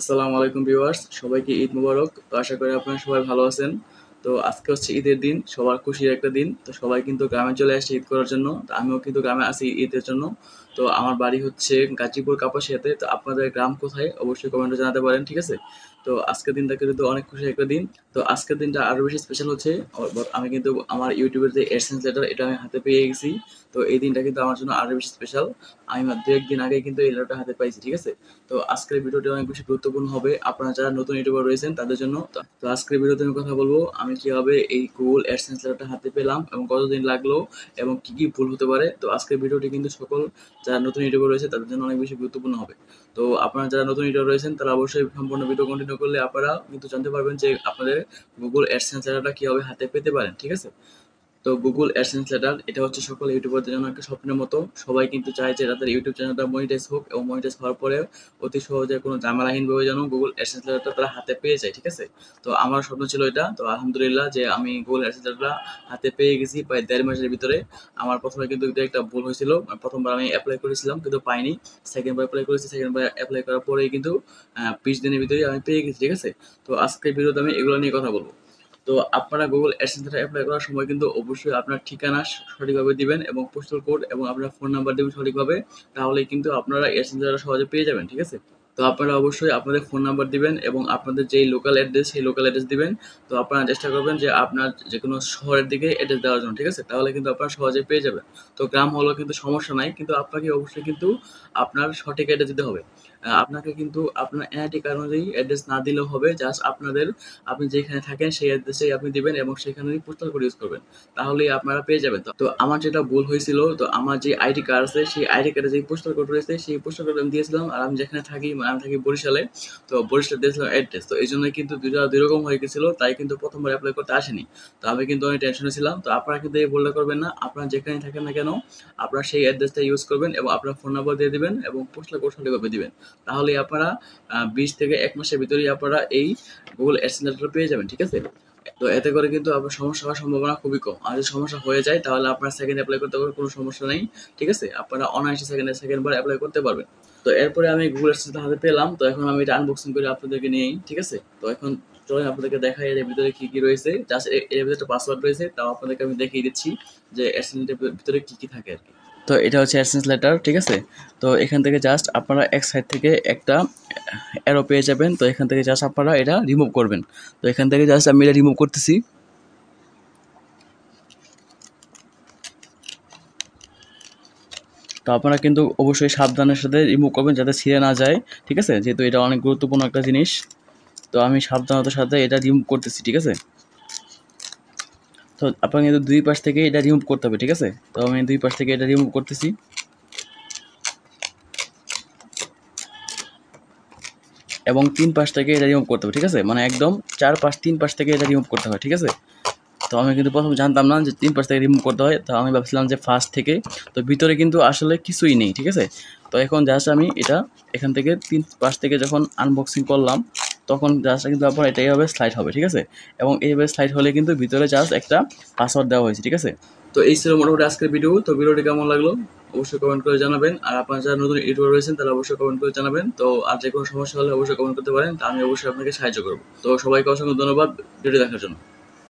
আসসালামু আলাইকুম ভিউয়ার্স, সবাইকে ঈদ মুবারক। তো আশা করি আপনারা সবাই ভালো আছেন। তো আজকে হচ্ছে ঈদের দিন, সবার খুশির একটা দিন। তো সবাই কিন্তু গ্রামে চলে আসছে ঈদ করার জন্য। তো আমিও কিন্তু গ্রামে আছি ঈদের জন্য। তো আমার বাড়ি হচ্ছে গাজীপুর কাপাসিয়াতে। তো আপনাদের গ্রাম কোথায় অবশ্যই কমেন্টে জানাতে পারেন, ঠিক আছে? তো আজকের দিনটা কিন্তু অনেক খুশির একটা দিন। তো আজকের দিনটা আরো বেশি স্পেশাল হচ্ছে, আমি কিন্তু আমার ইউটিউবের যে এডসেন্স লেটার এটা আমি হাতে পেয়ে গেছি। তো এই দিনটা কিন্তু আমার জন্য আরো বেশি স্পেশাল। আমি দু একদিন আগে কিন্তু এই লেটারটা হাতে পাইছি, ঠিক আছে? তো আজকের ভিডিওটি অনেক বেশি গুরুত্বপূর্ণ হবে আপনারা যারা নতুন ইউটিউবার রয়েছেন তাদের জন্য। তো আজকের ভিডিওতে আমি কথা বলবো আমি কিভাবে এই গুগল অ্যাডসেন্স লেটারটা হাতে পেলাম এবং কতদিন লাগলো এবং কি কি ভুল হতে পারে। তো আজকের ভিডিওটি কিন্তু সকল যারা নতুন ইউটিউবার রয়েছে তাদের জন্য অনেক বেশি গুরুত্বপূর্ণ হবে। তো আপনারা যারা নতুন ইউটিউবার রয়েছেন তারা অবশ্যই সম্পূর্ণ ভিডিও কন্টিনিউ করলে আপনারা কিন্তু জানতে পারবেন যে আপনাদের গুগল অ্যাডসেন্স লেটারটা কিভাবে হাতে পেতে পারেন, ঠিক আছে? তো গুগল অ্যাডসেন্স লেটার এটা হচ্ছে সকল ইউটিউবারদের জন্য একটা স্বপ্নের মতো। সবাই কিন্তু চায় যে তাদের ইউটিউব চ্যানেলটা মনিটাইজ হোক এবং মনিটাইজ হওয়ার পরে অতি সহজে কোনো ঝামেলাহীনভাবে যেন গুগল অ্যাডসেন্স লেটারটা তারা হাতে পেয়ে যায়, ঠিক আছে? তো আমার স্বপ্ন ছিল এটা। তো আলহামদুলিল্লাহ যে আমি গুগল অ্যাডসেন্স লেটারটা হাতে পেয়ে গেছি প্রায় ১.৫ মাসের ভিতরে। আমার প্রথমে কিন্তু এটা একটা ভুল হয়েছিল। প্রথমবার আমি অ্যাপ্লাই করেছিলাম কিন্তু পাইনি। সেকেন্ড বার অ্যাপ্লাই করেছি, সেকেন্ড বার অ্যাপ্লাই করার পরেই কিন্তু ২০ দিনের ভিতরেই আমি পেয়ে গেছি, ঠিক আছে? তো আজকের ভিডিওতে আমি এগুলো নিয়ে কথা বলবো। তো আপনারা গুগল অ্যাডসেন্স অ্যাপ্লাই করার সময় কিন্তু অবশ্যই আপনার ঠিকানা সঠিকভাবে দিবেন এবং পোস্টাল কোড এবং আপনার ফোন নাম্বার দিবেন সঠিকভাবে। তাহলেই কিন্তু আপনারা অ্যাডসেন্স সহজে পেয়ে যাবেন, ঠিক আছে? তো আপনারা অবশ্যই আপনাদের ফোন নাম্বার দিবেন এবং আপনাদের যেই লোকাল অ্যাড্রেস সেই লোকাল অ্যাড্রেস দিবেন। তো আপনারা চেষ্টা করবেন যে আপনার যে কোনো শহরের দিকে অ্যাড্রেস দেওয়ার জন্য, ঠিক আছে? তাহলে কিন্তু আপনারা সহজে পেয়ে যাবেন। তো গ্রাম হলেও কিন্তু সমস্যা নাই, কিন্তু আপনাকে অবশ্যই কিন্তু আপনার সঠিক অ্যাড্রেস দিতে হবে। আপনাকে কিন্তু আপনার এনআইডি কার্ড অনুযায়ী অ্যাড্রেস না দিলেও হবে। জাস্ট আপনি যেখানে থাকেন সেই অ্যাড্রেসেই আপনি দিবেন এবং সেখানেই পোস্টাল কোড ইউজ করবেন। তাহলেই আপনারা পেয়ে যাবেন। তো আমার যেটা ভুল হয়েছিল, তো আমার যে আইডি কার্ড আছে সেই আইডি কার্ডে যে পোস্টাল কোড রয়েছে সেই পোস্টাল কোড আমি দিয়েছিলাম। আর আমি যেখানে থাকি মানে আমি থাকি বরিশালে। তো বরিশালে দিয়েছিলাম অ্যাড্রেস। তো এই জন্য কিন্তু দুইটা দুই রকম হয়ে গেছিল। তাই কিন্তু প্রথমবার অ্যাপ্লাই করতে আসেনি। তো আমি কিন্তু অনেক টেনশনে ছিলাম। তো আপনারা কিন্তু এই ভুলটা করবেন না। আপনারা যেখানে থাকেন না কেন আপনারা সেই অ্যাড্রেসটা ইউজ করবেন এবং আপনার ফোন নাম্বার দিয়ে দিবেন এবং পোস্টাল কোড সঠিকভাবে দিবেন। তাহলেই আপনারা ২০ থেকে ১ মাসের ভিতরেই আপনারা এই গুগল অ্যাডসেন্স লেটারটা পেয়ে যাবেন, ঠিক আছে? তো এতে করে কিন্তু আপনার সমস্যা হওয়ার সম্ভাবনা খুবই কম। আর যদি সমস্যা হয়ে যায় তাহলে আপনার সেকেন্ড অ্যাপ্লাই করতে পারবেন, কোনো সমস্যা নেই, ঠিক আছে? আপনারা অনায়াসে সেকেন্ড বার অ্যাপ্লাই করতে পারবেন। তো এরপরে আমি গুগল অ্যাডসেন্সটা হাতে পেলাম। তো এখন আমি এটা আনবক্সিং করে আপনাদেরকে নিয়েই, ঠিক আছে? তো এখন চলুন আপনাদেরকে দেখাই এর ভিতরে কি কি রয়েছে। জাস্ট এর ভিতরে একটা পাসওয়ার্ড রয়েছে, তাও আপনাদেরকে আমি দেখিয়ে দিচ্ছি যে অ্যাডসেন্সের ভিতরে কি কি থাকে আর কি। তো এটা হচ্ছে অ্যাডসেন্স লেটার, ঠিক আছে? তো এখান থেকে জাস্ট আপনারা এক সাইড থেকে একটা অ্যারো পেয়ে যাবেন। তো এখান থেকে জাস্ট আপনারা এটা রিমুভ করবেন। তো এখান থেকে জাস্ট আমি এটা রিমুভ করতেছি। তো আপনারা কিন্তু অবশ্যই সাবধানের সাথে রিমুভ করবেন যাতে ছিঁড়ে না যায়, ঠিক আছে? যেহেতু এটা অনেক গুরুত্বপূর্ণ একটা জিনিস। তো আমি সাবধানতার সাথে এটা রিমুভ করতেছি, ঠিক আছে? তো আপনাকে কিন্তু দুই পাশ থেকে এটা রিমুভ করতে হবে, ঠিক আছে? তো আমি দুই পাশ থেকে এটা রিমুভ করতেছি এবং ৩ পাশ থেকে এটা রিমুভ করতে হবে, ঠিক আছে? মানে একদম ৪ পাশ ৩ পাশ থেকে এটা রিমুভ করতে হয়, ঠিক আছে? তো আমি কিন্তু প্রথমে জানতাম না যে ৩ পাশ থেকে রিমুভ করতে হয়। তো আমি ভাবছিলাম যে ফার্স্ট থেকে। তো ভিতরে কিন্তু আসলে কিছুই নেই, ঠিক আছে? তো এখন জাস্ট আমি এটা এখান থেকে ৩ পাশ থেকে যখন আনবক্সিং করলাম তখন জাস্ট কিন্তু আপনার এটা এইভাবে স্লাইড হবে, ঠিক আছে? এবং এইভাবে স্লাইড হলে কিন্তু ভিতরে জাস্ট একটা পাসওয়ার্ড দেওয়া হয়েছে, ঠিক আছে? তো এই ছিল মোটামুটি আজকের ভিডিও। তো ভিডিওটি কেমন লাগলো অবশ্যই কমেন্ট করে জানাবেন। আর আপনারা যারা নতুন ইউটিউবার রয়েছেন তারা অবশ্যই কমেন্ট করে জানাবেন। তো আর যে কোনো সমস্যা হলে অবশ্যই কমেন্ট করতে পারেন। তা আমি অবশ্যই আপনাকে সাহায্য করব। তো সবাইকে অসংখ্য ধন্যবাদ ভিডিও দেখার জন্য।